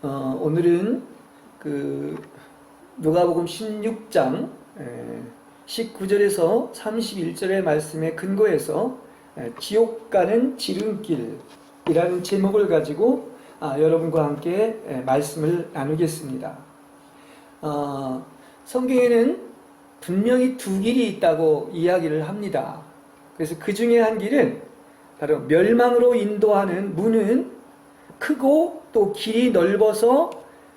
오늘은 누가복음 16장 19절에서 31절의 말씀에 근거해서 지옥 가는 지름길이라는 제목을 가지고 여러분과 함께 말씀을 나누겠습니다. 성경에는 분명히 두 길이 있다고 이야기를 합니다. 그래서 그 중에 한 길은 바로 멸망으로 인도하는 문은 크고 또 길이 넓어서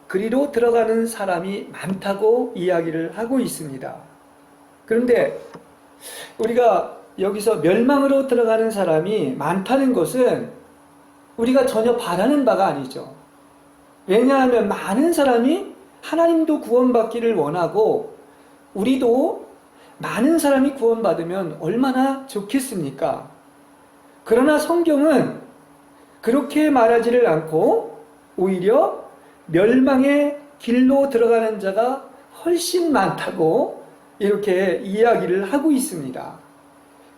그리로 들어가는 사람이 많다고 이야기를 하고 있습니다. 그런데 우리가 여기서 멸망으로 들어가는 사람이 많다는 것은 우리가 전혀 바라는 바가 아니죠. 왜냐하면 많은 사람이 하나님도 구원받기를 원하고 우리도 많은 사람이 구원받으면 얼마나 좋겠습니까? 그러나 성경은 그렇게 말하지를 않고 오히려 멸망의 길로 들어가는 자가 훨씬 많다고 이렇게 이야기를 하고 있습니다.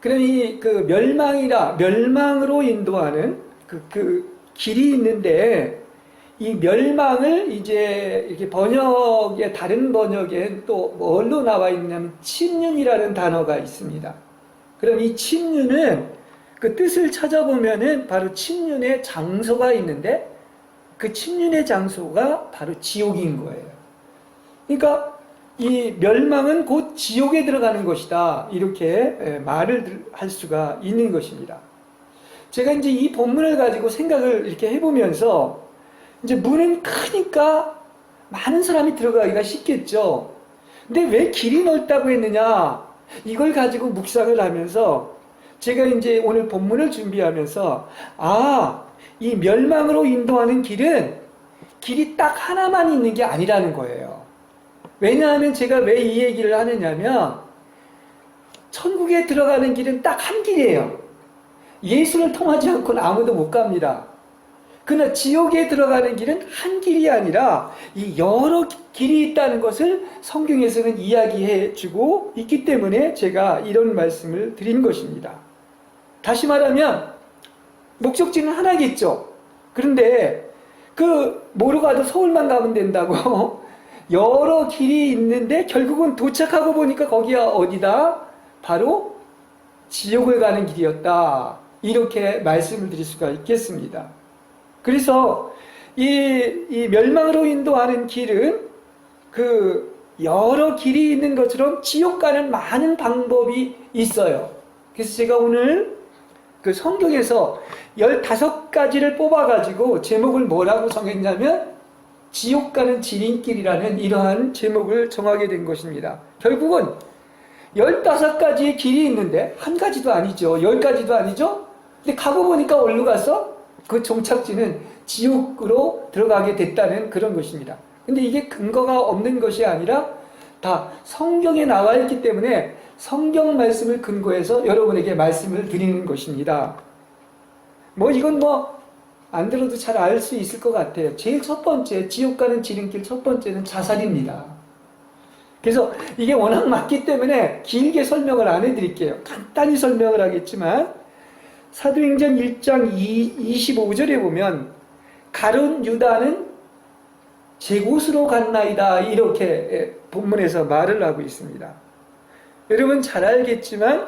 그러니 그 멸망으로 인도하는 그 길이 있는데 이 멸망을 이제 이렇게 다른 번역엔 또 뭘로 나와 있냐면 침륜이라는 단어가 있습니다. 그럼 이 침륜은 그 뜻을 찾아보면은 바로 침륜의 장소가 있는데 그 침륜의 장소가 바로 지옥인 거예요. 그러니까 이 멸망은 곧 지옥에 들어가는 것이다. 이렇게 말을 할 수가 있는 것입니다. 제가 이제 이 본문을 가지고 생각을 이렇게 해보면서 이제 문은 크니까 많은 사람이 들어가기가 쉽겠죠. 근데 왜 길이 넓다고 했느냐? 이걸 가지고 묵상을 하면서 제가 이제 오늘 본문을 준비하면서 이 멸망으로 인도하는 길이 딱 하나만 있는 게 아니라는 거예요. 왜냐하면 제가 왜 이 얘기를 하느냐면 천국에 들어가는 길은 딱 한 길이에요. 예수를 통하지 않고는 아무도 못 갑니다. 그러나 지옥에 들어가는 길은 한 길이 아니라 이 여러 길이 있다는 것을 성경에서는 이야기해 주고 있기 때문에 제가 이런 말씀을 드린 것입니다. 다시 말하면 목적지는 하나겠죠. 그런데 뭐로 가도 서울만 가면 된다고 여러 길이 있는데 결국은 도착하고 보니까 거기가 어디다? 바로 지옥을 가는 길이었다. 이렇게 말씀을 드릴 수가 있겠습니다. 그래서 이 멸망으로 인도하는 길은 여러 길이 있는 것처럼 지옥 가는 많은 방법이 있어요. 그래서 제가 오늘 성경에서 15가지를 뽑아가지고 제목을 뭐라고 정했냐면 지옥 가는 지름길이라는 이러한 제목을 정하게 된 것입니다. 결국은 15가지의 길이 있는데 한 가지도 아니죠. 10가지도 아니죠. 근데 가고 보니까 어디로 갔어? 그 종착지는 지옥으로 들어가게 됐다는 그런 것입니다. 근데 이게 근거가 없는 것이 아니라 다 성경에 나와 있기 때문에 성경 말씀을 근거해서 여러분에게 말씀을 드리는 것입니다. 이건 안 들어도 잘 알 수 있을 것 같아요. 제일 첫 번째, 지옥 가는 지름길 첫 번째는 자살입니다. 그래서 이게 워낙 많기 때문에 길게 설명을 안 해드릴게요. 간단히 설명을 하겠지만 사도행전 1장 25절에 보면 가룟 유다는 제 곳으로 갔나이다. 이렇게 본문에서 말을 하고 있습니다. 여러분 잘 알겠지만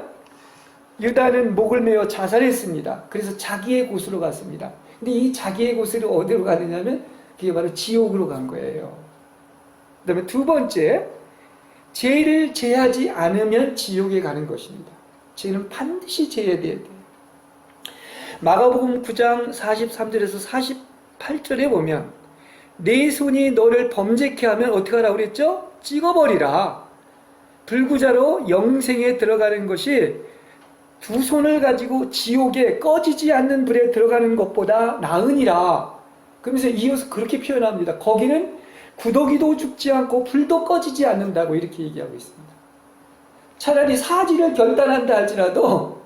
유다는 목을 메어 자살했습니다. 그래서 자기의 곳으로 갔습니다. 근데 이 자기의 곳으로 어디로 가느냐면 그게 바로 지옥으로 간 거예요. 그 다음에 두 번째, 죄를 제하지 않으면 지옥에 가는 것입니다. 죄는 반드시 제해야 돼요. 마가복음 9장 43절에서 48절에 보면 내 손이 너를 범죄케 하면 어떻게 하라고 그랬죠? 찍어버리라. 불구자로 영생에 들어가는 것이 두 손을 가지고 지옥에 꺼지지 않는 불에 들어가는 것보다 나으니라. 그러면서 이어서 그렇게 표현합니다. 거기는 구더기도 죽지 않고 불도 꺼지지 않는다고 이렇게 얘기하고 있습니다. 차라리 사지를 결단한다 할지라도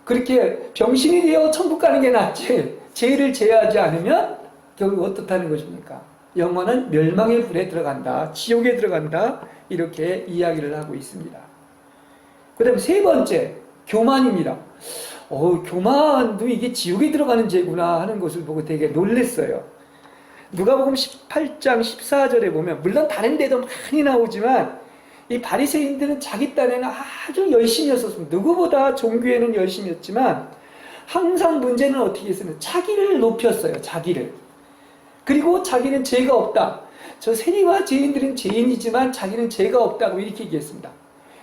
그렇게 병신이 되어 천국 가는 게 낫지 죄를 제하지 않으면 결국 어떻다는 것입니까? 영원한 멸망의 불에 들어간다. 지옥에 들어간다. 이렇게 이야기를 하고 있습니다. 그 다음에 세 번째, 교만입니다. 교만도 이게 지옥에 들어가는 죄구나 하는 것을 보고 되게 놀랐어요. 누가복음 18장 14절에 보면, 물론 다른 데도 많이 나오지만 이 바리새인들은 자기 딴에는 아주 열심히 했었습니다. 누구보다 종교에는 열심히 했지만 항상 문제는 어떻게 했으면 자기를 높였어요. 자기를. 그리고 자기는 죄가 없다. 저 세리와 죄인들은 죄인이지만 자기는 죄가 없다고 이렇게 얘기했습니다.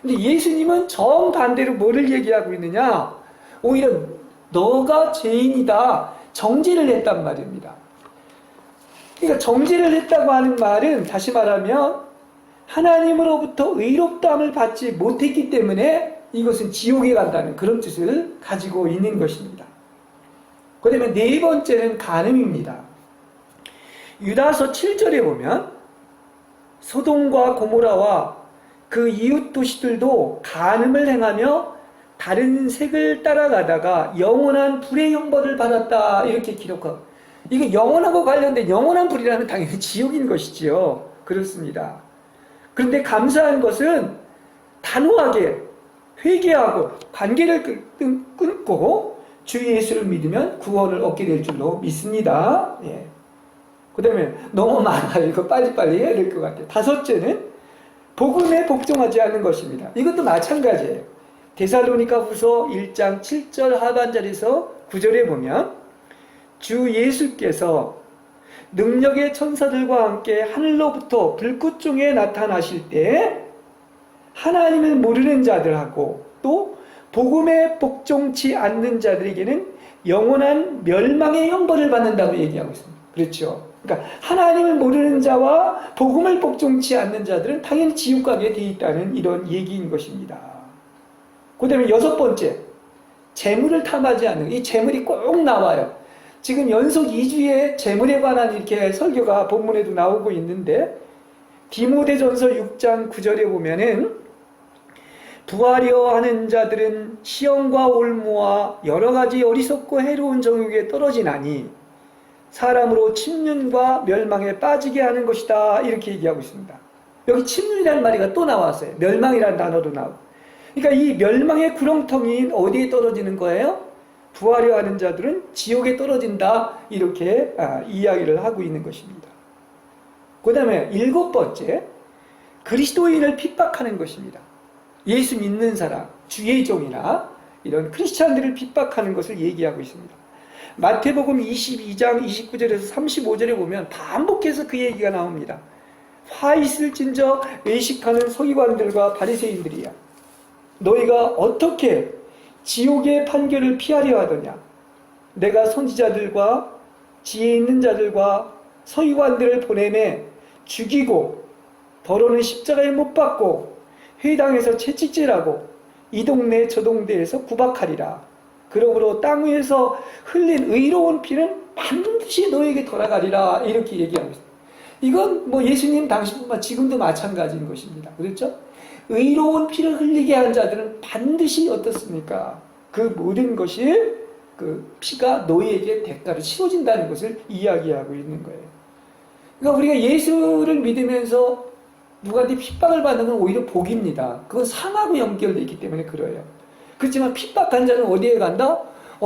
근데 예수님은 정반대로 뭐를 얘기하고 있느냐? 오히려 너가 죄인이다. 정죄를 했단 말입니다. 그러니까 정죄를 했다고 하는 말은 다시 말하면 하나님으로부터 의롭다함을 받지 못했기 때문에 이것은 지옥에 간다는 그런 뜻을 가지고 있는 것입니다. 그 다음에 네 번째는 간음입니다. 유다서 7절에 보면 소돔과 고모라와 그 이웃 도시들도 간음을 행하며 다른 색을 따라가다가 영원한 불의 형벌을 받았다 이렇게 기록하고, 이게 영원하고 관련된 영원한 불이라면 당연히 지옥인 것이지요. 그렇습니다. 그런데 감사한 것은 단호하게 회개하고 관계를 끊고 주 예수를 믿으면 구원을 얻게 될 줄로 믿습니다. 예. 그 다음에 너무 많아요. 이거 빨리빨리 해야 될 것 같아요. 다섯째는 복음에 복종하지 않는 것입니다. 이것도 마찬가지예요. 데살로니가후서 1장 7절 하반절에서 9절에 보면 주 예수께서 능력의 천사들과 함께 하늘로부터 불꽃 중에 나타나실 때 하나님을 모르는 자들하고 또 복음에 복종치 않는 자들에게는 영원한 멸망의 형벌을 받는다고 얘기하고 있습니다. 그렇죠? 그러니까 하나님을 모르는 자와 복음을 복종치 않는 자들은 당연히 지옥 가게 되어 있다는 이런 얘기인 것입니다. 그 다음에 여섯 번째, 재물을 탐하지 않는, 이 재물이 꼭 나와요. 지금 연속 2주에 재물에 관한 이렇게 설교가 본문에도 나오고 있는데, 디모데전서 6장 9절에 보면은 부하려 하는 자들은 시험과 올무와 여러 가지 어리석고 해로운 정욕에 떨어지나니 사람으로 침륜과 멸망에 빠지게 하는 것이다 이렇게 얘기하고 있습니다. 여기 침륜이라는 말이 또 나왔어요. 멸망이라는 단어도 나오고. 그러니까 이 멸망의 구렁텅이인 어디에 떨어지는 거예요? 부하려 하는 자들은 지옥에 떨어진다 이렇게 이야기를 하고 있는 것입니다. 그 다음에 일곱 번째, 그리스도인을 핍박하는 것입니다. 예수 믿는 사람, 주의 종이나 이런 크리스찬들을 핍박하는 것을 얘기하고 있습니다. 마태복음 22장 29절에서 35절에 보면 반복해서 그 얘기가 나옵니다. 화 있을진저 외식하는 서기관들과 바리새인들이야, 너희가 어떻게 지옥의 판결을 피하려 하더냐? 내가 선지자들과 지혜 있는 자들과 서기관들을 보내매 죽이고 더러는 십자가에 못 박고 회당에서 채찍질하고 이 동네 저 동네에서 구박하리라. 그러므로 땅 위에서 흘린 의로운 피는 반드시 너에게 돌아가리라 이렇게 얘기하고 있습니다. 이건 뭐 예수님 당시뿐만 지금도 마찬가지인 것입니다. 그렇죠? 의로운 피를 흘리게 한 자들은 반드시 어떻습니까? 그 모든 것이 그 피가 너희에게 대가로 치러진다는 것을 이야기하고 있는 거예요. 그러니까 우리가 예수를 믿으면서 누구한테 핍박을 받는 건 오히려 복입니다. 그건 상하고 연결되어 있기 때문에 그래요. 그렇지만 핍박한 자는 어디에 간다?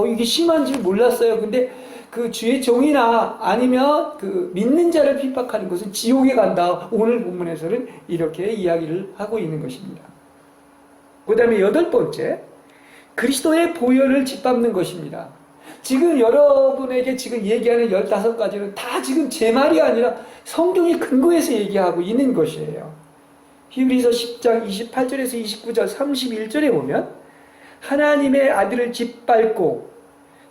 이게 심한 줄 몰랐어요. 근데 그 주의 종이나 아니면 그 믿는 자를 핍박하는 것은 지옥에 간다. 오늘 본문에서는 이렇게 이야기를 하고 있는 것입니다. 그 다음에 여덟 번째, 그리스도의 보혈을 짓밟는 것입니다. 지금 여러분에게 지금 얘기하는 15가지는 다 지금 제 말이 아니라 성경의 근거에서 얘기하고 있는 것이에요. 히브리서 10장 28절에서 29절 31절에 보면 하나님의 아들을 짓밟고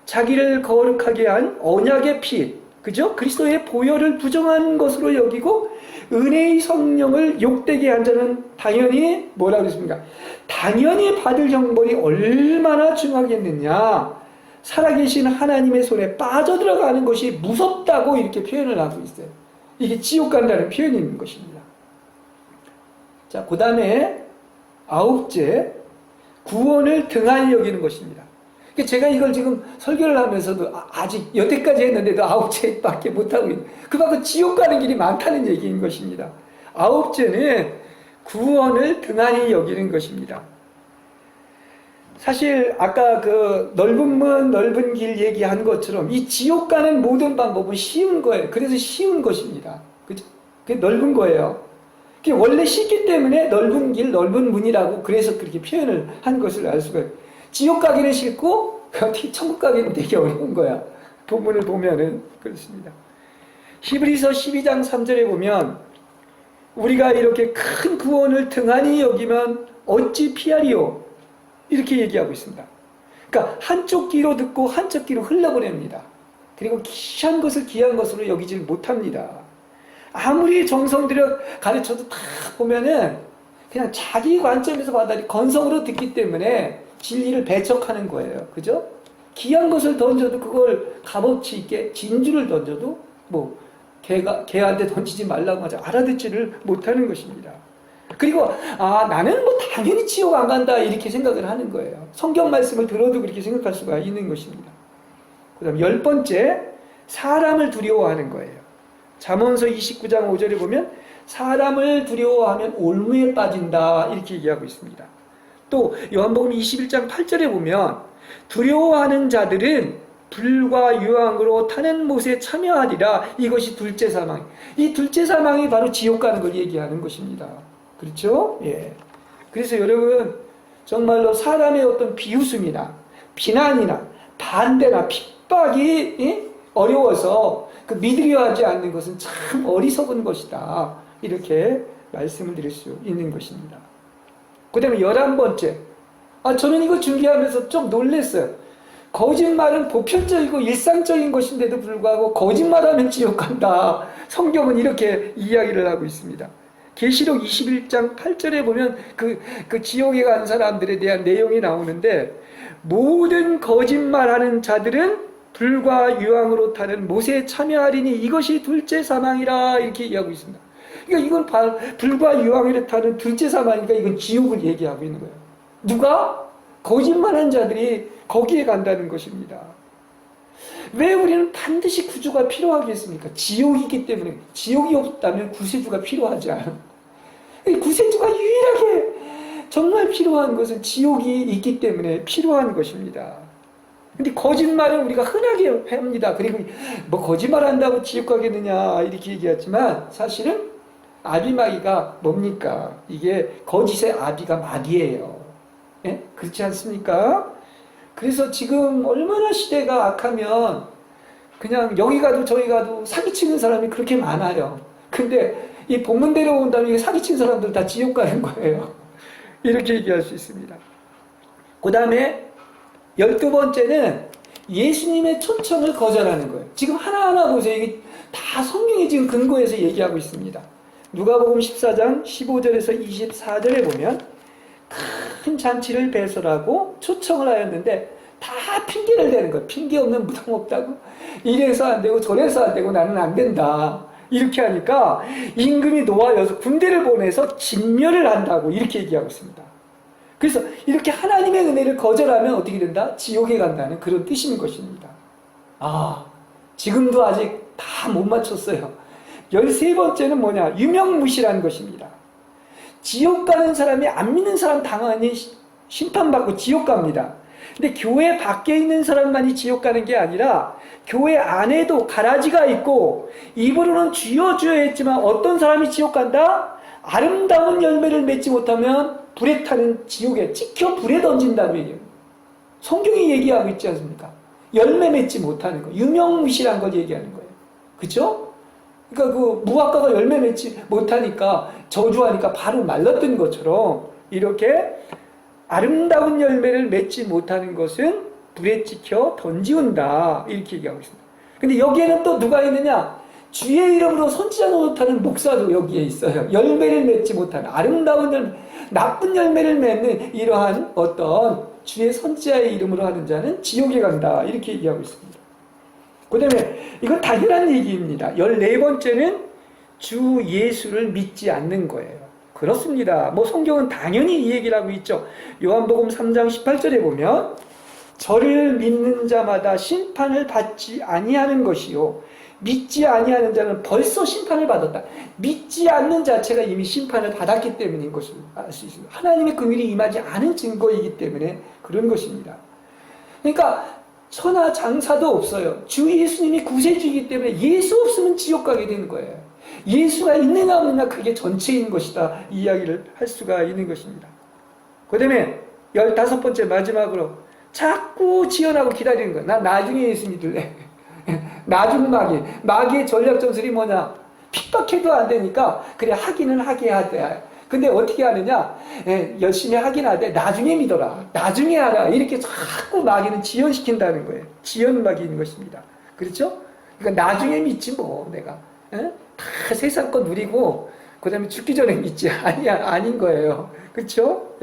자기를 거룩하게 한 언약의 피, 그죠? 그리스도의 보혈을 부정한 것으로 여기고 은혜의 성령을 욕되게 한 자는 당연히 뭐라고 했습니까? 당연히 받을 형벌이 얼마나 중하겠느냐. 살아계신 하나님의 손에 빠져들어가는 것이 무섭다고 이렇게 표현을 하고 있어요. 이게 지옥 간다는 표현이 있는 것입니다. 자, 그 다음에 아홉째, 구원을 등한히 여기는 것입니다. 제가 이걸 지금 설교를 하면서도 아직 여태까지 했는데도 아홉째밖에 못하고 있는, 그만큼 지옥 가는 길이 많다는 얘기인 것입니다. 아홉째는 구원을 등한히 여기는 것입니다. 사실 아까 그 넓은 문 넓은 길 얘기한 것처럼 이 지옥 가는 모든 방법은 쉬운 거예요. 그래서 쉬운 것입니다. 그죠? 그게 넓은 거예요. 그게 원래 쉽기 때문에 넓은 길 넓은 문이라고 그래서 그렇게 표현을 한 것을 알 수가 있어요. 지옥 가기는 싫고 천국 가기는 되게 어려운 거야. 본문을 보면은 그렇습니다. 히브리서 12장 3절에 보면 우리가 이렇게 큰 구원을 등한히 여기면 어찌 피하리요? 이렇게 얘기하고 있습니다. 그러니까 한쪽 귀로 듣고 한쪽 귀로 흘려보냅니다. 그리고 귀한 것을 귀한 것으로 여기질 못합니다. 아무리 정성 들여 가르쳐도 다 보면은 그냥 자기 관점에서 받아들이 건성으로 듣기 때문에 진리를 배척하는 거예요. 그죠? 귀한 것을 던져도 그걸 값어치 있게 진주를 던져도 뭐 개한테 던지지 말라고 하자 알아듣지를 못하는 것입니다. 그리고 나는 뭐 당연히 지옥 안 간다 이렇게 생각을 하는 거예요. 성경 말씀을 들어도 그렇게 생각할 수가 있는 것입니다. 그 다음 10번째 사람을 두려워하는 거예요. 잠언서 29장 5절에 보면 사람을 두려워하면 올무에 빠진다 이렇게 얘기하고 있습니다. 또 요한복음 21장 8절에 보면 두려워하는 자들은 불과 유황으로 타는 못에 참여하리라. 이것이 둘째 사망. 이 둘째 사망이 바로 지옥 가는 걸 얘기하는 것입니다. 그렇죠? 예. 그래서 여러분 정말로 사람의 어떤 비웃음이나 비난이나 반대나 핍박이 어려워서 그 믿으려 하지 않는 것은 참 어리석은 것이다. 이렇게 말씀을 드릴 수 있는 것입니다. 그 다음에 11번째. 저는 이거 준비하면서 좀 놀랐어요. 거짓말은 보편적이고 일상적인 것인데도 불구하고 거짓말하면 지옥 간다. 성경은 이렇게 이야기를 하고 있습니다. 계시록 21장 8절에 보면 그 지옥에 간 사람들에 대한 내용이 나오는데 모든 거짓말하는 자들은 불과 유황으로 타는 못에 참여하리니 이것이 둘째 사망이라 이렇게 얘기하고 있습니다. 그러니까 이건 불과 유황으로 타는 둘째 사망이니까 이건 지옥을 얘기하고 있는 거예요. 누가? 거짓말한 자들이 거기에 간다는 것입니다. 왜 우리는 반드시 구주가 필요하겠습니까? 지옥이기 때문에. 지옥이 없다면 구세주가 필요하지 않아요. 구세주가 유일하게 정말 필요한 것은 지옥이 있기 때문에 필요한 것입니다. 근데 거짓말은 우리가 흔하게 합니다. 그리고 뭐 거짓말한다고 지옥 가겠느냐 이렇게 얘기했지만 사실은 아비마귀가 뭡니까? 이게 거짓의 아비가 마귀예요. 예? 그렇지 않습니까? 그래서 지금 얼마나 시대가 악하면 그냥 여기 가도 저기 가도 사기치는 사람이 그렇게 많아요. 근데 이 복문대로 온다면 사기친 사람들 다 지옥 가는 거예요. 이렇게 얘기할 수 있습니다. 그 다음에 12번째는 예수님의 초청을 거절하는 거예요. 지금 하나하나 보세요. 이게 다 성경이 지금 근거해서 얘기하고 있습니다. 누가복음 14장 15절에서 24절에 보면 큰 잔치를 배설하고 초청을 하였는데 다 핑계를 대는 거예요. 핑계 없는 무당 없다고. 이래서 안 되고 저래서 안 되고 나는 안 된다. 이렇게 하니까 임금이 노하여서 군대를 보내서 진멸을 한다고 이렇게 얘기하고 있습니다. 그래서 이렇게 하나님의 은혜를 거절하면 어떻게 된다? 지옥에 간다는 그런 뜻인 것입니다. 지금도 아직 다 못 맞췄어요. 13번째는 뭐냐? 유명무실한 것입니다. 지옥 가는 사람이 안 믿는 사람 당연히 심판받고 지옥 갑니다. 근데 교회 밖에 있는 사람만이 지옥 가는 게 아니라 교회 안에도 가라지가 있고 입으로는 주여 주여 했지만 어떤 사람이 지옥 간다? 아름다운 열매를 맺지 못하면 불에 타는 지옥에 찍혀 불에 던진다고 얘기해요. 성경이 얘기하고 있지 않습니까? 열매 맺지 못하는 거, 유명무실한 걸 얘기하는 거예요. 그렇죠? 그러니까 그 무화과가 열매 맺지 못하니까 저주하니까 바로 말랐던 것처럼 이렇게 아름다운 열매를 맺지 못하는 것은 불에 찍혀 던지운다 이렇게 얘기하고 있습니다. 근데 여기에는 또 누가 있느냐? 주의 이름으로 선지자 노릇하는 목사도 여기에 있어요. 열매를 맺지 못하는 아름다운 열매, 나쁜 열매를 맺는 이러한 어떤 주의 선지자의 이름으로 하는 자는 지옥에 간다 이렇게 얘기하고 있습니다. 그 다음에 이건 당연한 얘기입니다. 14번째는 주 예수를 믿지 않는 거예요. 그렇습니다. 뭐 성경은 당연히 이 얘기를 하고 있죠. 요한복음 3장 18절에 보면 저를 믿는 자마다 심판을 받지 아니하는 것이요 믿지 아니하는 자는 벌써 심판을 받았다. 믿지 않는 자체가 이미 심판을 받았기 때문인 것을 알 수 있습니다. 하나님의 긍휼이 임하지 않은 증거이기 때문에 그런 것입니다. 그러니까 천하 장사도 없어요. 주 예수님이 구세주이기 때문에 예수 없으면 지옥 가게 되는 거예요. 예수가 있느냐 없느냐 그게 전체인 것이다. 이 이야기를 할 수가 있는 것입니다. 그 다음에 15번째 마지막으로 자꾸 지연하고 기다리는 거야. 나 나중에 예수 믿을래. 나중 마귀의 전략 전술이 뭐냐? 핍박해도 안 되니까 그래 하기는 하게 하되. 근데 어떻게 하느냐? 열심히 하긴 하되 나중에 믿어라. 나중에 하라. 이렇게 자꾸 마귀는 지연시킨다는 거예요. 지연 마귀인 것입니다. 그렇죠? 그러니까 나중에 믿지 뭐 내가. 다 세상 거 누리고 그 다음에 죽기 전에 믿지. 아닌 거예요. 그렇죠?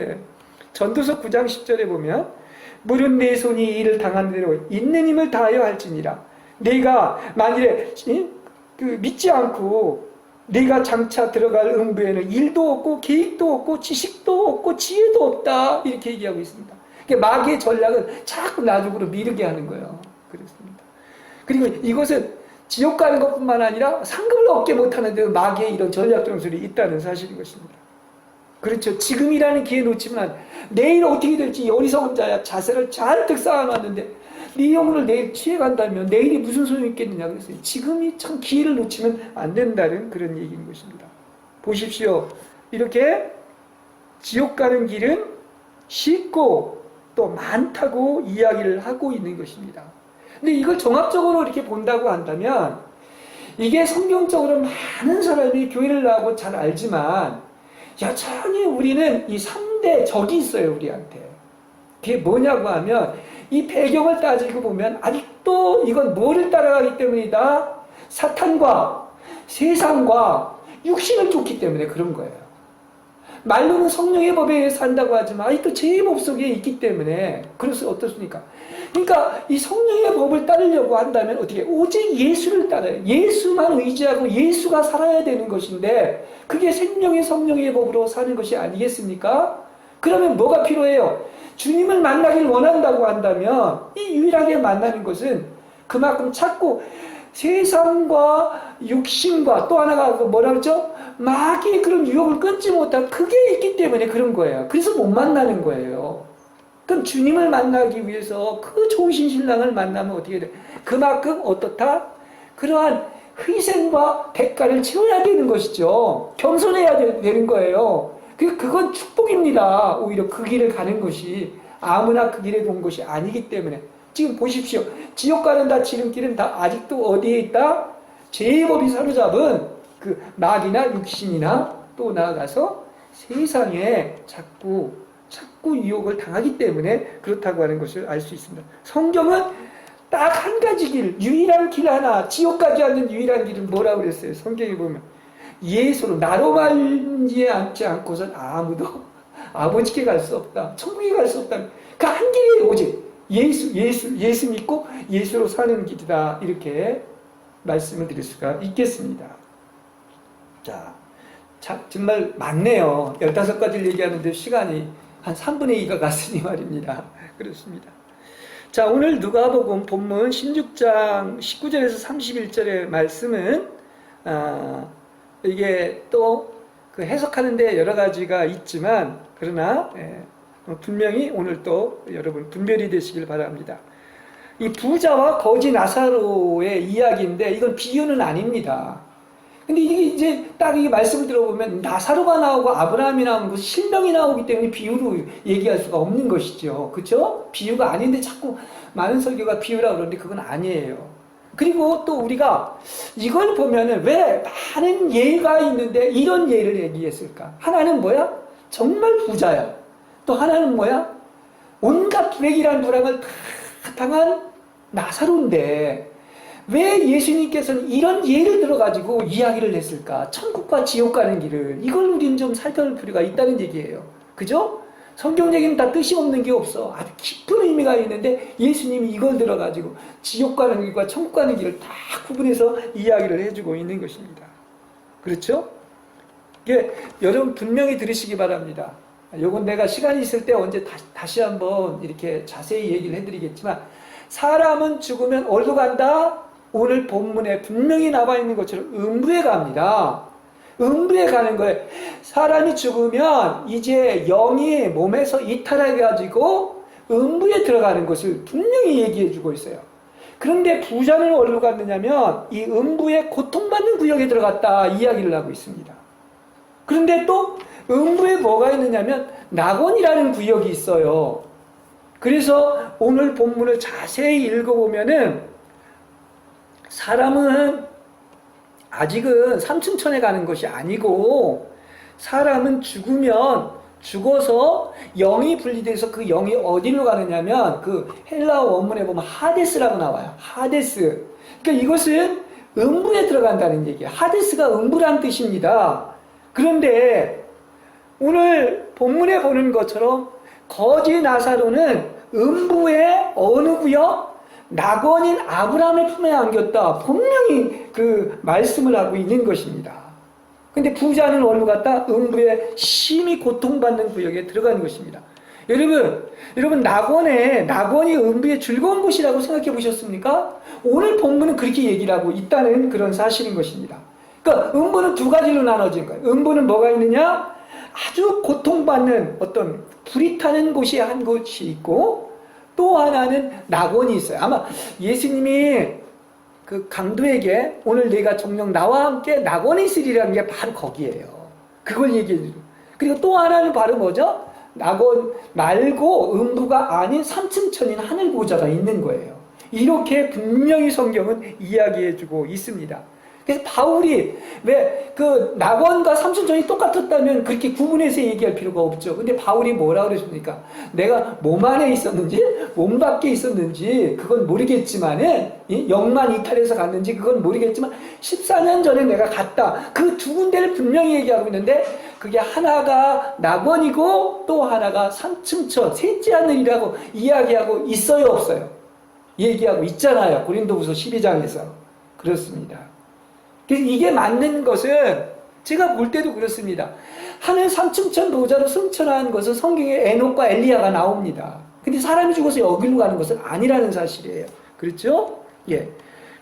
전도서 9장 10절에 보면 물은 내 손이 이를 당한 대로 있는 힘을 다하여 할지니라. 내가 만일에 믿지 않고 내가 장차 들어갈 음부에는 일도 없고 계획도 없고 지식도 없고 지혜도 없다 이렇게 얘기하고 있습니다. 그러니까 마귀의 전략은 자꾸 나중으로 미루게 하는 거예요. 그렇습니다. 그리고 이것은 지옥 가는 것뿐만 아니라 상급을 얻게 못하는 데 마귀의 이런 전략 전술이 있다는 사실인 것입니다. 그렇죠. 지금이라는 기회 놓치면 내일 어떻게 될지 어리석은 자야 자세를 잔뜩 쌓아놨는데 네 영혼을 내일 취해간다면 내일이 무슨 소용이 있겠느냐 그랬어요. 지금이 참 기회를 놓치면 안 된다는 그런 얘기인 것입니다. 보십시오. 이렇게 지옥 가는 길은 쉽고 또 많다고 이야기를 하고 있는 것입니다. 근데 이걸 종합적으로 이렇게 본다고 한다면 이게 성경적으로 많은 사람이 교회를 나오고 잘 알지만 여전히 우리는 이 3대 적이 있어요. 우리한테. 그게 뭐냐고 하면 이 배경을 따지고 보면 아직도 이건 뭐를 따라가기 때문이다? 사탄과 세상과 육신을 쫓기 때문에 그런 거예요. 말로는 성령의 법에 의해서 산다고 하지만 아직도 제 법 속에 있기 때문에 그래서 어떻습니까? 그러니까 이 성령의 법을 따르려고 한다면 어떻게 오직 예수를 따라요. 예수만 의지하고 예수가 살아야 되는 것인데 그게 생명의 성령의 법으로 사는 것이 아니겠습니까? 그러면 뭐가 필요해요? 주님을 만나길 원한다고 한다면 이 유일하게 만나는 것은 그만큼 자꾸 세상과 육신과 또 하나가 뭐라 그러죠? 마귀의 그런 유혹을 끊지 못한 그게 있기 때문에 그런 거예요. 그래서 못 만나는 거예요. 그럼 주님을 만나기 위해서 그 좋으신 신랑을 만나면 어떻게 돼? 그만큼 어떻다? 그러한 희생과 대가를 치러야 되는 것이죠. 겸손해야 되는 거예요. 그건 축복입니다. 오히려 그 길을 가는 것이 아무나 그 길에 본 것이 아니기 때문에 지금 보십시오. 지옥 가는 다 지름길은 다 아직도 어디에 있다? 죄의 법이 사로잡은 그 마귀나 육신이나 또 나아가서 세상에 자꾸 유혹을 당하기 때문에 그렇다고 하는 것을 알 수 있습니다. 성경은 딱 한 가지 길, 유일한 길 하나, 지옥 가지 않는 유일한 길은 뭐라고 그랬어요? 성경에 보면 예수로 나로 말지 않지 않고선 아무도 아버지께 갈 수 없다. 천국에 갈 수 없다. 그 한 길이 오직 예수 믿고 예수로 사는 길이다. 이렇게 말씀을 드릴 수가 있겠습니다. 자, 정말 많네요. 15가지를 얘기하는데 시간이 한 3분의 2가 갔으니 말입니다. 그렇습니다. 자, 오늘 누가복음 본문 16장 19절에서 31절의 말씀은 이게 또 그 해석하는데 여러 가지가 있지만 그러나 분명히 오늘 또 여러분 분별이 되시길 바랍니다. 이 부자와 거지 나사로의 이야기인데 이건 비유는 아닙니다. 근데 이게 이제 딱 이 말씀을 들어보면 나사로가 나오고 아브라함이 나오고 실명이 나오기 때문에 비유로 얘기할 수가 없는 것이죠. 그렇죠? 비유가 아닌데 자꾸 많은 설교가 비유라고 그러는데 그건 아니에요. 그리고 또 우리가 이걸 보면은 왜 많은 예가 있는데 이런 예를 얘기했을까? 하나는 뭐야? 정말 부자야. 또 하나는 뭐야? 온갖 불행이라는 불행을 다 당한 나사로인데 왜 예수님께서는 이런 예를 들어가지고 이야기를 했을까? 천국과 지옥 가는 길을. 이걸 우리는 좀 살펴볼 필요가 있다는 얘기예요. 그죠? 성경 얘기는 다 뜻이 없는 게 없어. 아주 깊은 의미가 있는데 예수님이 이걸 들어가지고 지옥 가는 길과 천국 가는 길을 다 구분해서 이야기를 해주고 있는 것입니다. 그렇죠? 이게 여러분 분명히 들으시기 바랍니다. 요건 내가 시간이 있을 때 언제 다시 한번 이렇게 자세히 얘기를 해드리겠지만 사람은 죽으면 어디로 간다? 오늘 본문에 분명히 나와 있는 것처럼 음부에 갑니다. 음부에 가는 거예요. 사람이 죽으면 이제 영이 몸에서 이탈해가지고 음부에 들어가는 것을 분명히 얘기해 주고 있어요. 그런데 부자는 어디로 갔느냐면 이 음부에 고통받는 구역에 들어갔다 이야기를 하고 있습니다. 그런데 또 음부에 뭐가 있느냐면 낙원이라는 구역이 있어요. 그래서 오늘 본문을 자세히 읽어보면은 사람은 아직은 삼층천에 가는 것이 아니고 사람은 죽어서 영이 분리돼서 그 영이 어디로 가느냐면 그 헬라어 원문에 보면 하데스라고 나와요. 하데스. 그러니까 이것은 음부에 들어간다는 얘기예요. 하데스가 음부란 뜻입니다. 그런데 오늘 본문에 보는 것처럼 거지 나사로는 음부의 어느 구역? 낙원인 아브라함의 품에 안겼다. 분명히 그 말씀을 하고 있는 것입니다. 근데 부자는 어디로 갔다? 음부에 심히 고통받는 구역에 들어가는 것입니다. 여러분 낙원이 음부의 즐거운 곳이라고 생각해 보셨습니까? 오늘 본문은 그렇게 얘기를 하고 있다는 그런 사실인 것입니다. 그러니까 음부는 두 가지로 나눠진 거예요. 음부는 뭐가 있느냐? 아주 고통받는 어떤 불이 타는 곳이 한 곳이 있고 또 하나는 낙원이 있어요. 아마 예수님이 그 강도에게 오늘 내가 정녕 나와 함께 낙원에 있으리라는 게 바로 거기에요. 그걸 얘기해 주죠. 그리고 또 하나는 바로 뭐죠? 낙원 말고 음부가 아닌 삼층천인 하늘보좌가 있는 거예요. 이렇게 분명히 성경은 이야기해 주고 있습니다. 그래서 바울이 왜 그 낙원과 삼층천이 똑같았다면 그렇게 구분해서 얘기할 필요가 없죠. 근데 바울이 뭐라 그러십니까? 내가 몸 안에 있었는지 몸 밖에 있었는지 그건 모르겠지만은 영만 이탈해서 갔는지 그건 모르겠지만 14년 전에 내가 갔다. 그 두 군데를 분명히 얘기하고 있는데 그게 하나가 낙원이고 또 하나가 삼층천 셋째 하늘이라고 이야기하고 있어요 없어요? 얘기하고 있잖아요. 고린도후서 12장에서. 그렇습니다. 그래서 이게 맞는 것은 제가 볼 때도 그렇습니다. 하늘 삼층천 보좌로 승천한 것은 성경에 에녹과 엘리야가 나옵니다. 근데 사람이 죽어서 여기로 가는 것은 아니라는 사실이에요. 그렇죠? 예.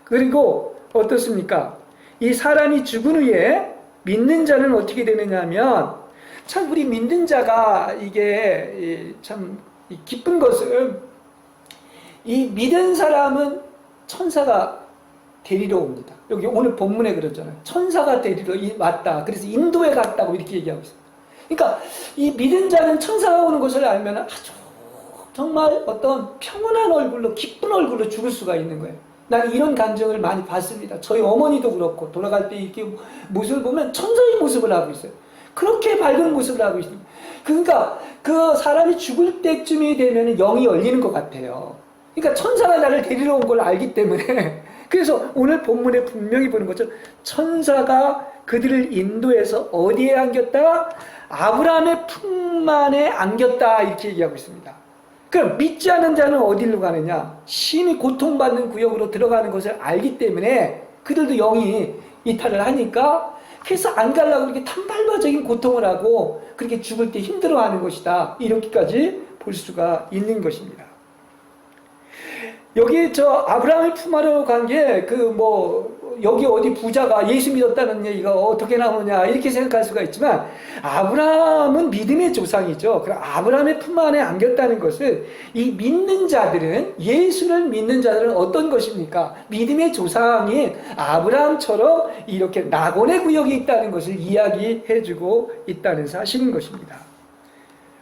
그리고 어떻습니까? 이 사람이 죽은 후에 믿는 자는 어떻게 되느냐 하면 참 우리 믿는 자가 이게 참 기쁜 것은 이 믿은 사람은 천사가 데리러 옵니다. 여기 오늘 본문에 그랬잖아요. 천사가 데리러 왔다. 그래서 인도에 갔다고 이렇게 얘기하고 있습니다. 그러니까 이 믿은 자는 천사가 오는 것을 알면 아주 정말 어떤 평온한 얼굴로 기쁜 얼굴로 죽을 수가 있는 거예요. 나는 이런 감정을 많이 봤습니다. 저희 어머니도 그렇고 돌아갈 때 이렇게 모습을 보면 천사의 모습을 하고 있어요. 그렇게 밝은 모습을 하고 있습니다. 그러니까 그 사람이 죽을 때쯤이 되면 영이 열리는 것 같아요. 그러니까 천사가 나를 데리러 온 걸 알기 때문에 그래서 오늘 본문에 분명히 보는 것처럼 천사가 그들을 인도해서 어디에 안겼다? 아브라함의 품만에 안겼다 이렇게 얘기하고 있습니다. 그럼 믿지 않은 자는 어디로 가느냐? 심히 고통받는 구역으로 들어가는 것을 알기 때문에 그들도 영이 이탈을 하니까 그래서 안 가려고 이렇게 탄발바적인 고통을 하고 그렇게 죽을 때 힘들어하는 것이다. 이렇게까지 볼 수가 있는 것입니다. 여기 저 아브라함의 품하러 간 게 여기 어디 부자가 예수 믿었다는 얘기가 어떻게 나오냐 이렇게 생각할 수가 있지만 아브라함은 믿음의 조상이죠. 그럼 아브라함의 품 안에 안겼다는 것은 이 믿는 자들은 예수를 믿는 자들은 어떤 것입니까? 믿음의 조상인 아브라함처럼 이렇게 낙원의 구역이 있다는 것을 이야기해주고 있다는 사실인 것입니다.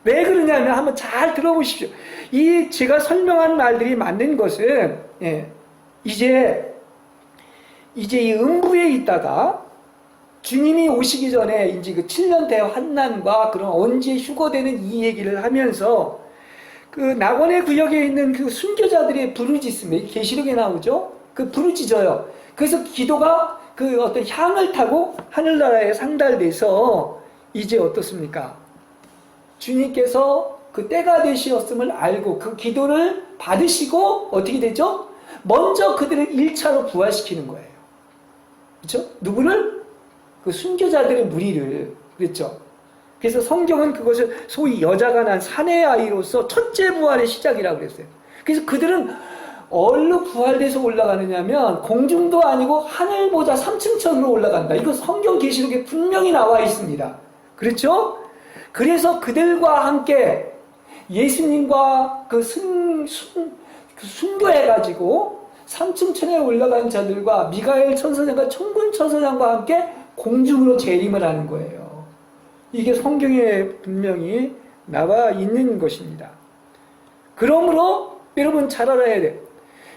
왜 그러냐면 한번 잘 들어보십시오. 이 제가 설명한 말들이 맞는 것은 이제 이 음부에 있다가 주님이 오시기 전에 이제 그 7년 대환난과 그런 언제 휴거되는 이 얘기를 하면서 그 낙원의 구역에 있는 그 순교자들의 부르짖습니다. 계시록에 나오죠. 그 부르짖어요. 그래서 기도가 그 어떤 향을 타고 하늘나라에 상달돼서 이제 어떻습니까? 주님께서 그 때가 되시었음을 알고 그 기도를 받으시고 어떻게 되죠? 먼저 그들을 1차로 부활시키는 거예요. 그렇죠? 누구를? 그 순교자들의 무리를. 그랬죠? 그래서 성경은 그것을 소위 여자가 난 사내 아이로서 첫째 부활의 시작이라고 그랬어요. 그래서 그들은 어디로 부활돼서 올라가느냐면 공중도 아니고 하늘보다 3층천으로 올라간다. 이거 성경 계시록에 분명히 나와 있습니다. 그렇죠? 그래서 그들과 함께 예수님과 순교해가지고 3층천에 올라간 자들과 미가엘 천사장과 천군 천사장과 함께 공중으로 재림을 하는 거예요. 이게 성경에 분명히 나와 있는 것입니다. 그러므로 여러분 잘 알아야 돼요.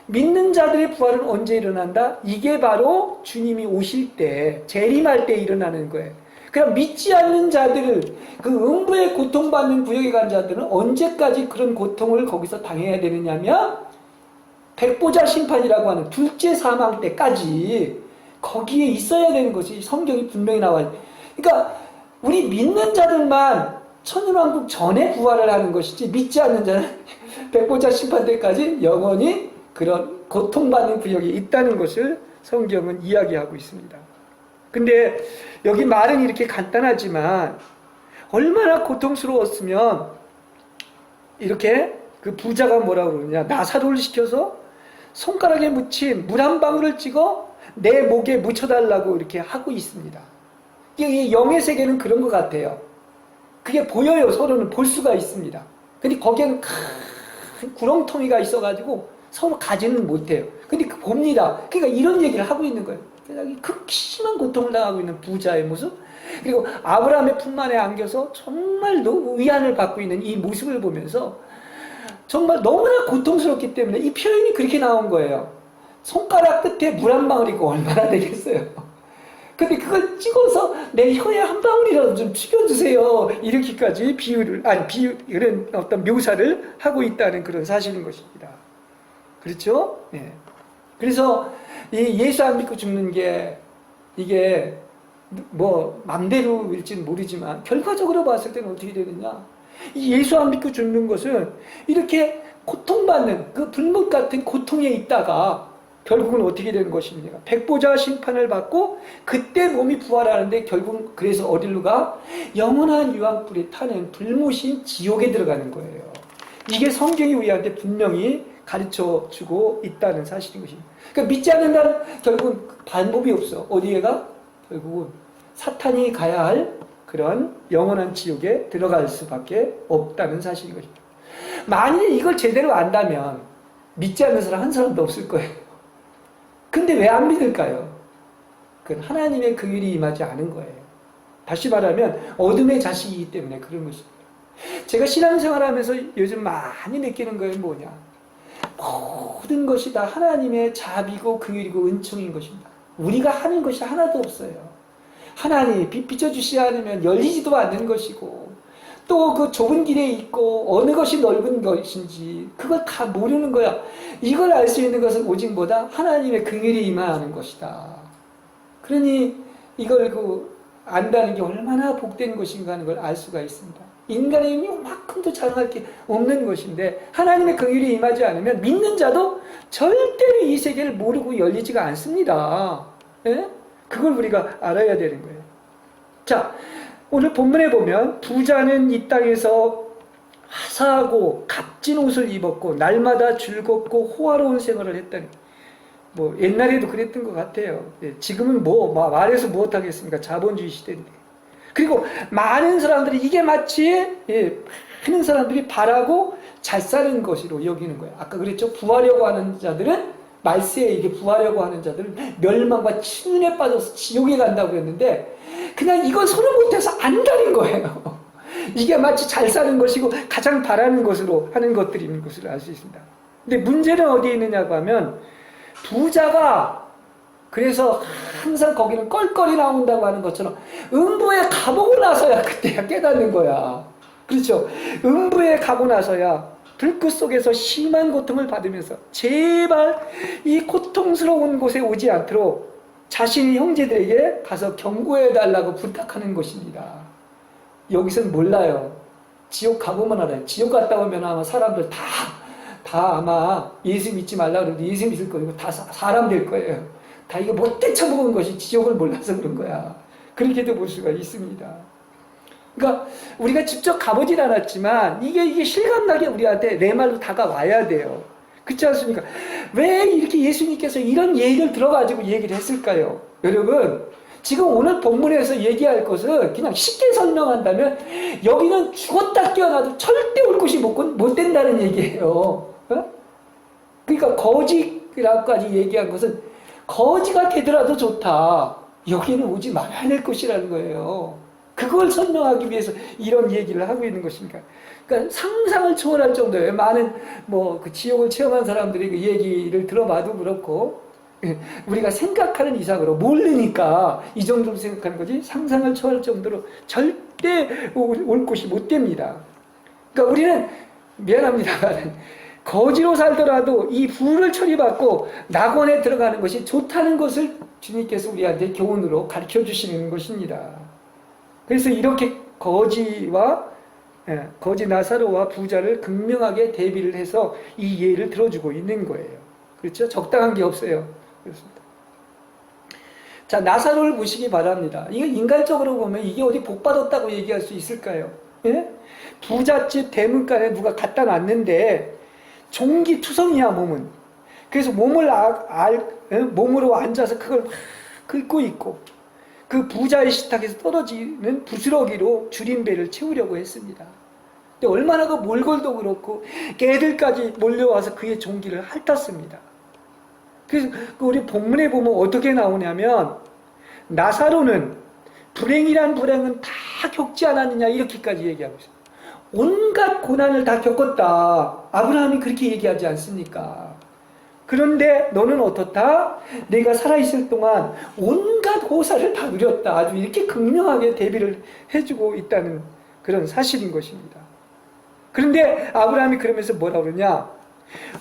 믿는 자들의 부활은 언제 일어난다? 이게 바로 주님이 오실 때, 재림할 때 일어나는 거예요. 그럼 믿지 않는 자들을, 그 음부의 고통받는 구역에 간 자들은 언제까지 그런 고통을 거기서 당해야 되느냐면 백보자 심판이라고 하는 둘째 사망 때까지 거기에 있어야 되는 것이 성경이 분명히 나와요. 그러니까 우리 믿는 자들만 천년왕국 전에 부활을 하는 것이지, 믿지 않는 자는 백보자 심판 때까지 영원히 그런 고통받는 구역에 있다는 것을 성경은 이야기하고 있습니다. 근데 여기 말은 이렇게 간단하지만 얼마나 고통스러웠으면 이렇게 그 부자가 뭐라고 그러느냐, 나사로를 시켜서 손가락에 묻힌 물 한 방울을 찍어 내 목에 묻혀달라고 이렇게 하고 있습니다. 이 영의 세계는 그런 것 같아요. 그게 보여요. 서로는 볼 수가 있습니다. 근데 거기에는 큰 구렁텅이가 있어가지고 서로 가지는 못해요. 근데 봅니다. 그러니까 이런 얘기를 하고 있는 거예요. 극심한 고통을 당하고 있는 부자의 모습, 그리고 아브라함의 품 안에 안겨서 정말 위안을 받고 있는 이 모습을 보면서 정말 너무나 고통스럽기 때문에 이 표현이 그렇게 나온 거예요. 손가락 끝에 물 한 방울이고 얼마나 되겠어요. 근데 그걸 찍어서 내 혀에 한 방울이라도 좀 찍어주세요. 이렇게까지 이런 어떤 묘사를 하고 있다는 그런 사실인 것입니다. 그렇죠? 네. 그래서 이 예수 안 믿고 죽는 게 이게 뭐 맘대로일지는 모르지만 결과적으로 봤을 때는 어떻게 되느냐? 이 예수 안 믿고 죽는 것은 이렇게 고통받는 그 불못 같은 고통에 있다가 결국은 어떻게 되는 것입니까? 백보자 심판을 받고 그때 몸이 부활하는데 결국 그래서 어디로 가? 영원한 유황불에 타는 불못인 지옥에 들어가는 거예요. 이게 성경이 우리한테 분명히 가르쳐주고 있다는 사실인 것입니다. 그러니까 믿지 않는다는 결국은 방법이 없어. 어디에 가? 결국은 사탄이 가야 할 그런 영원한 지옥에 들어갈 수밖에 없다는 사실인 것입니다. 만일 이걸 제대로 안다면 믿지 않는 사람 한 사람도 없을 거예요. 근데 왜 안 믿을까요? 그건 하나님의 긍휼이 임하지 않은 거예요. 다시 말하면 어둠의 자식이기 때문에 그런 것입니다. 제가 신앙생활하면서 요즘 많이 느끼는 거예요. 뭐냐? 모든 것이 다 하나님의 자비고 긍휼이고 은총인 것입니다. 우리가 하는 것이 하나도 없어요. 하나님이 빛 비춰주시지 않으면 열리지도 않는 것이고, 또 그 좁은 길에 있고 어느 것이 넓은 것인지 그걸 다 모르는 거야. 이걸 알 수 있는 것은 오직 뭐다? 하나님의 긍휼이 임하는 것이다. 그러니 이걸 안다는 게 얼마나 복된 것인가 하는 걸 알 수가 있습니다. 인간의 힘이 요만큼도 자랑할 게 없는 것인데 하나님의 긍휼이 임하지 않으면 믿는 자도 절대로 이 세계를 모르고 열리지가 않습니다. 예? 그걸 우리가 알아야 되는 거예요. 자, 오늘 본문에 보면 부자는 이 땅에서 화사하고 값진 옷을 입었고 날마다 즐겁고 호화로운 생활을 했다니, 뭐 옛날에도 그랬던 것 같아요. 지금은 말해서 무엇하겠습니까? 자본주의 시대인데. 그리고 많은 사람들이 이게 마치 많은 사람들이 바라고 잘 사는 것으로 여기는 거예요. 아까 그랬죠? 부하려고 하는 자들은, 말세에 이게 부하려고 하는 자들은 멸망과 침륜에 빠져서 지옥에 간다고 했는데 그냥 이건 손을 못해서 안 가는 거예요. 이게 마치 잘 사는 것이고 가장 바라는 것으로 하는 것들인 것을 알 수 있습니다. 근데 문제는 어디에 있느냐고 하면, 부자가 그래서 항상 거기는 껄껄이 나온다고 하는 것처럼 음부에 가보고 나서야 그때야 깨닫는 거야. 그렇죠? 음부에 가고 나서야 불끝 속에서 심한 고통을 받으면서 제발 이 고통스러운 곳에 오지 않도록 자신의 형제들에게 가서 경고해달라고 부탁하는 것입니다. 여기서는 몰라요. 지옥 가보면 알아요. 지옥 갔다 오면 아마 사람들 다 아마 예수 믿지 말라 그래도 예수 믿을 거고 다 사람 될 거예요. 다 이거 못돼 처먹은 것이 지옥을 몰라서 그런 거야. 그렇게도 볼 수가 있습니다. 그러니까 우리가 직접 가보진 않았지만 이게 실감나게 우리한테 내 말로 다가와야 돼요. 그렇지 않습니까? 왜 이렇게 예수님께서 이런 예를 들어가지고 얘기를 했을까요? 여러분, 지금 오늘 본문에서 얘기할 것은 그냥 쉽게 설명한다면 여기는 죽었다 깨어나도 절대 올 곳이 못 된다는 얘기예요. 어? 그러니까 거지라고까지 얘기한 것은 거지가 되더라도 좋다. 여기는 오지 말아야 될 것이라는 거예요. 그걸 설명하기 위해서 이런 얘기를 하고 있는 것입니다. 그러니까 상상을 초월할 정도예요. 많은 그 지옥을 체험한 사람들이 그 얘기를 들어봐도 그렇고 우리가 생각하는 이상으로 모르니까 이 정도로 생각하는 거지 상상을 초월할 정도로 절대 올 곳이 못 됩니다. 그러니까 우리는 미안합니다만 거지로 살더라도 이 불을 처리받고 낙원에 들어가는 것이 좋다는 것을 주님께서 우리한테 교훈으로 가르쳐 주시는 것입니다. 그래서 이렇게 거지 나사로와 부자를 극명하게 대비를 해서 이 예를 들어주고 있는 거예요. 그렇죠? 적당한 게 없어요. 그렇습니다. 자, 나사로를 보시기 바랍니다. 이거 인간적으로 보면 이게 어디 복 받았다고 얘기할 수 있을까요? 예? 부잣집 대문간에 누가 갖다 놨는데 종기투성이야 몸은. 그래서 몸으로 앉아서 그걸 긁고 있고 그 부자의 식탁에서 떨어지는 부스러기로 줄임배를 채우려고 했습니다. 근데 얼마나 그 몰골도 그렇고 개들까지 몰려와서 그의 종기를 핥았습니다. 그래서 우리 본문에 보면 어떻게 나오냐면 나사로는 불행이란 불행은 다 겪지 않았느냐 이렇게까지 얘기하고 있어요. 온갖 고난을 다 겪었다. 아브라함이 그렇게 얘기하지 않습니까? 그런데 너는 어떻다? 내가 살아있을 동안 온갖 호사를 다 누렸다. 아주 이렇게 극명하게 대비를 해주고 있다는 그런 사실인 것입니다. 그런데 아브라함이 그러면서 뭐라고 그러냐?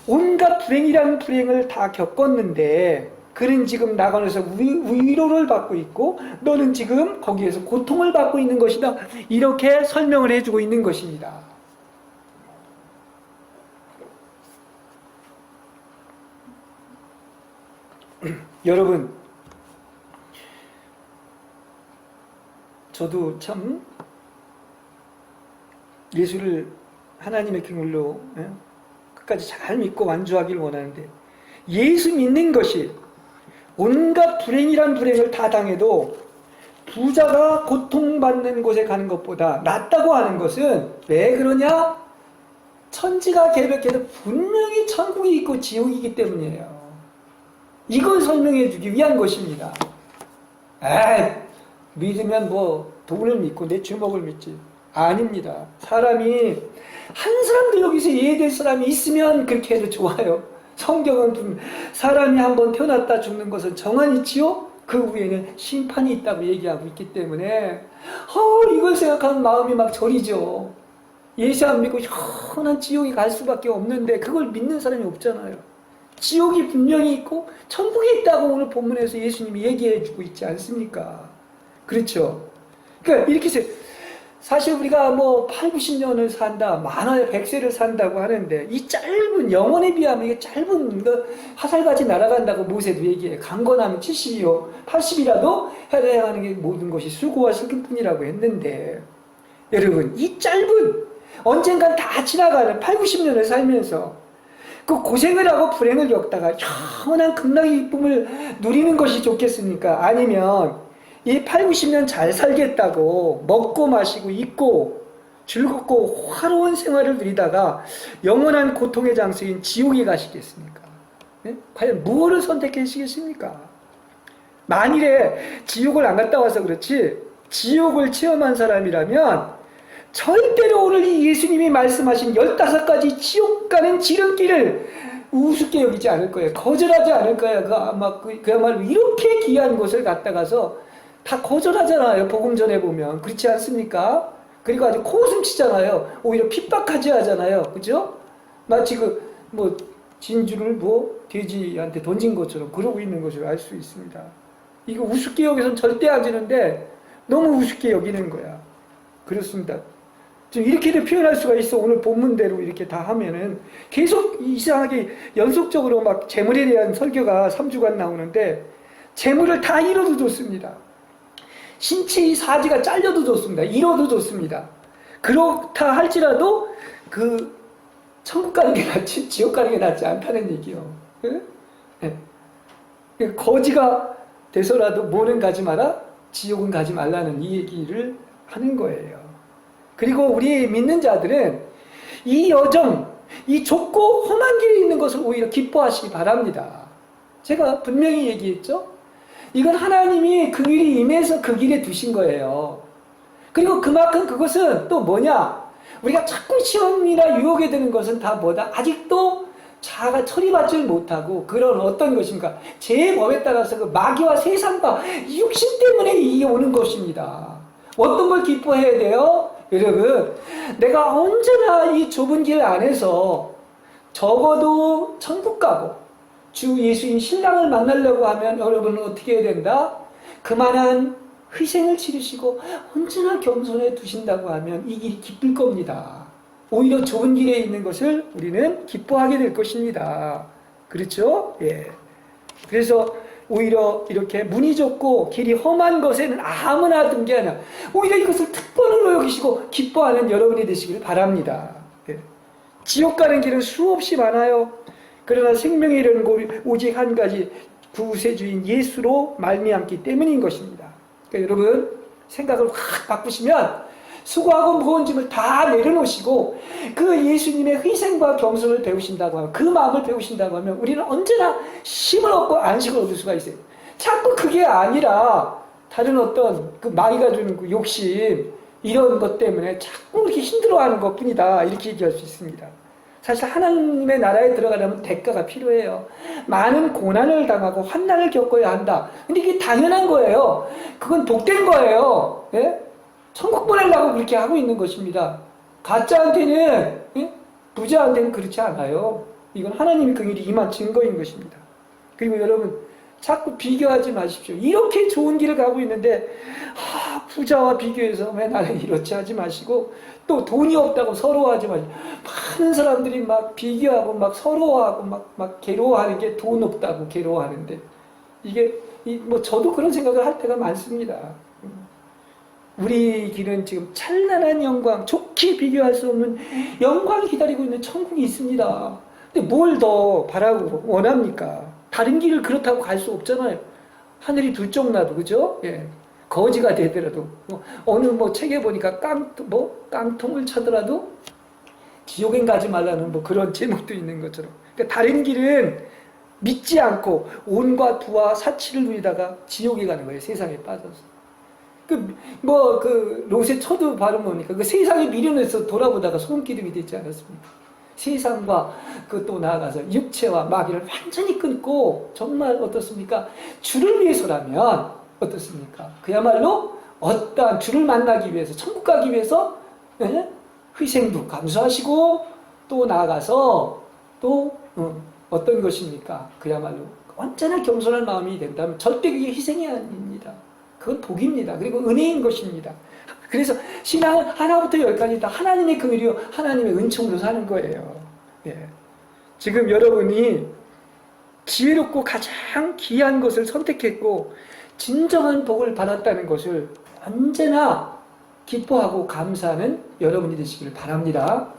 온갖 불행이라는 불행을 다 겪었는데 그는 지금 낙원에서 위로를 받고 있고 너는 지금 거기에서 고통을 받고 있는 것이다. 이렇게 설명을 해주고 있는 것입니다. 여러분, 저도 참 예수를 하나님의 긍휼로 끝까지 잘 믿고 완주하기를 원하는데 예수 믿는 것이 온갖 불행이란 불행을 다 당해도 부자가 고통받는 곳에 가는 것보다 낫다고 하는 것은 왜 그러냐? 천지가 개벽해도 분명히 천국이 있고 지옥이기 때문이에요. 이걸 설명해 주기 위한 것입니다. 믿으면 돈을 믿고 내 주먹을 믿지. 아닙니다. 사람이 한 사람도 여기서 이해될 사람이 있으면 그렇게 해도 좋아요. 성경은 사람이 한번 태어났다 죽는 것은 정한이지요? 그 후에는 심판이 있다고 얘기하고 있기 때문에 이걸 생각하면 마음이 막 저리죠. 예수 안 믿고 현한 지옥에 갈 수밖에 없는데 그걸 믿는 사람이 없잖아요. 지옥이 분명히 있고 천국이 있다고 오늘 본문에서 예수님이 얘기해 주고 있지 않습니까? 그렇죠? 그러니까 이렇게 사실 우리가 8, 90년을 산다, 만화의 100세를 산다고 하는데 이 짧은 영혼에 비하면 이게 짧은 화살같이 날아간다고 모세도 얘기해요. 강건하면 70이요, 80이라도 해야 하는 게 모든 것이 수고와 슬픔뿐이라고 했는데 여러분 이 짧은 언젠간 다 지나가는 8, 90년을 살면서 그 고생을 하고 불행을 겪다가 영원한 극락의 기쁨을 누리는 것이 좋겠습니까? 아니면 이 8, 90년 잘 살겠다고 먹고 마시고 입고 즐겁고 화로운 생활을 누리다가 영원한 고통의 장소인 지옥에 가시겠습니까? 네? 과연 무엇을 선택하시겠습니까? 만일에 지옥을 안 갔다 와서 그렇지 지옥을 체험한 사람이라면 절대로 오늘 이 예수님이 말씀하신 15가지 지옥 가는 지름길을 우습게 여기지 않을 거예요. 거절하지 않을 거예요. 그야말로 이렇게 귀한 곳을 갔다 가서 다 거절하잖아요. 복음 전해보면. 그렇지 않습니까? 그리고 아주 코웃음 치잖아요. 오히려 핍박하지 하잖아요. 그죠? 마치 진주를 돼지한테 던진 것처럼 그러고 있는 것을 알 수 있습니다. 이거 우습게 여기서는 절대 안 지는데 너무 우습게 여기는 거야. 그렇습니다. 지금 이렇게도 표현할 수가 있어. 오늘 본문대로 이렇게 다 하면은 계속 이상하게 연속적으로 재물에 대한 설교가 3주간 나오는데 재물을 다 잃어도 좋습니다. 신체의 사지가 잘려도 좋습니다. 잃어도 좋습니다. 그렇다 할지라도 그 천국 가는 게 낫지 지옥 가는 게 낫지 않다는 얘기요. 예? 예. 거지가 돼서라도 뭐는 가지 마라, 지옥은 가지 말라는 이 얘기를 하는 거예요. 그리고 우리 믿는 자들은 이 여정, 이 좁고 험한 길에 있는 것을 오히려 기뻐하시기 바랍니다. 제가 분명히 얘기했죠? 이건 하나님이 그 길이 임해서 그 길에 두신 거예요. 그리고 그만큼 그것은 또 뭐냐? 우리가 자꾸 시험이나 유혹에 드는 것은 다 뭐다? 아직도 자아가 처리받지 못하고 그런 어떤 것인가? 제 법에 따라서 그 마귀와 세상과 육신 때문에 이게 오는 것입니다. 어떤 걸 기뻐해야 돼요? 여러분, 내가 언제나 이 좁은 길 안에서 적어도 천국 가고 주 예수인 신랑을 만나려고 하면 여러분은 어떻게 해야 된다? 그만한 희생을 치르시고 언제나 겸손해 두신다고 하면 이 길이 기쁠 겁니다. 오히려 좁은 길에 있는 것을 우리는 기뻐하게 될 것입니다. 그렇죠? 예. 그래서 오히려 이렇게 문이 좁고 길이 험한 것에는 아무나 든 게 아니라 오히려 이것을 특권으로 여기시고 기뻐하는 여러분이 되시길 바랍니다. 예. 지옥 가는 길은 수없이 많아요. 그러나 생명에 이르는 곳 오직 한 가지 구세주인 예수로 말미암기 때문인 것입니다. 그러니까 여러분 생각을 확 바꾸시면 수고하고 무거운 짐을 다 내려놓으시고 그 예수님의 희생과 겸손을 배우신다고 하면, 그 마음을 배우신다고 하면 우리는 언제나 힘을 얻고 안식을 얻을 수가 있어요. 자꾸 그게 아니라 다른 어떤 그 마귀가 주는 그 욕심 이런 것 때문에 자꾸 이렇게 힘들어하는 것뿐이다, 이렇게 얘기할 수 있습니다. 사실 하나님의 나라에 들어가려면 대가가 필요해요. 많은 고난을 당하고 환난을 겪어야 한다. 근데 이게 당연한 거예요. 그건 복된 거예요. 예? 천국 보내려고 그렇게 하고 있는 것입니다. 가짜한테는, 예? 부자한테는 그렇지 않아요. 이건 하나님이 그 일이 임한 증거인 것입니다. 그리고 여러분 자꾸 비교하지 마십시오. 이렇게 좋은 길을 가고 있는데 부자와 비교해서 왜 나는 이렇지 하지 마시고, 또 돈이 없다고 서러워하지 마시고, 많은 사람들이 막 비교하고 막 서러워하고 막 괴로워하는 게 돈 없다고 괴로워하는데, 이게 뭐 저도 그런 생각을 할 때가 많습니다. 우리 길은 지금 찬란한 영광, 좋게 비교할 수 없는 영광이 기다리고 있는 천국이 있습니다. 근데 뭘 더 바라고 원합니까? 다른 길을 그렇다고 갈 수 없잖아요. 하늘이 둘 쪽 나도, 그죠? 예. 거지가 되더라도, 어느 책에 보니까 깡통을 쳐더라도 지옥엔 가지 말라는 그런 제목도 있는 것처럼. 그러니까 다른 길은 믿지 않고 온과 두와 사치를 누리다가 지옥에 가는 거예요. 세상에 빠져서. 롯의 처도 발음 보니까 그 세상에 미련해서 돌아보다가 소금기둥이 되지 않았습니까? 세상과 또 나아가서 육체와 마귀를 완전히 끊고 정말 어떻습니까? 주를 위해서라면 어떻습니까? 그야말로 어떠한 주를 만나기 위해서, 천국 가기 위해서 희생도 감수하시고 또 나아가서 또 어떤 것입니까? 그야말로 언제나 겸손한 마음이 된다면 절대 그게 희생이 아닙니다. 그건 복입니다. 그리고 은혜인 것입니다. 그래서 신앙은 하나부터 열까지 다 하나님의 긍휼이요 하나님의 은총으로 사는 거예요. 예. 지금 여러분이 지혜롭고 가장 귀한 것을 선택했고 진정한 복을 받았다는 것을 언제나 기뻐하고 감사하는 여러분이 되시기를 바랍니다.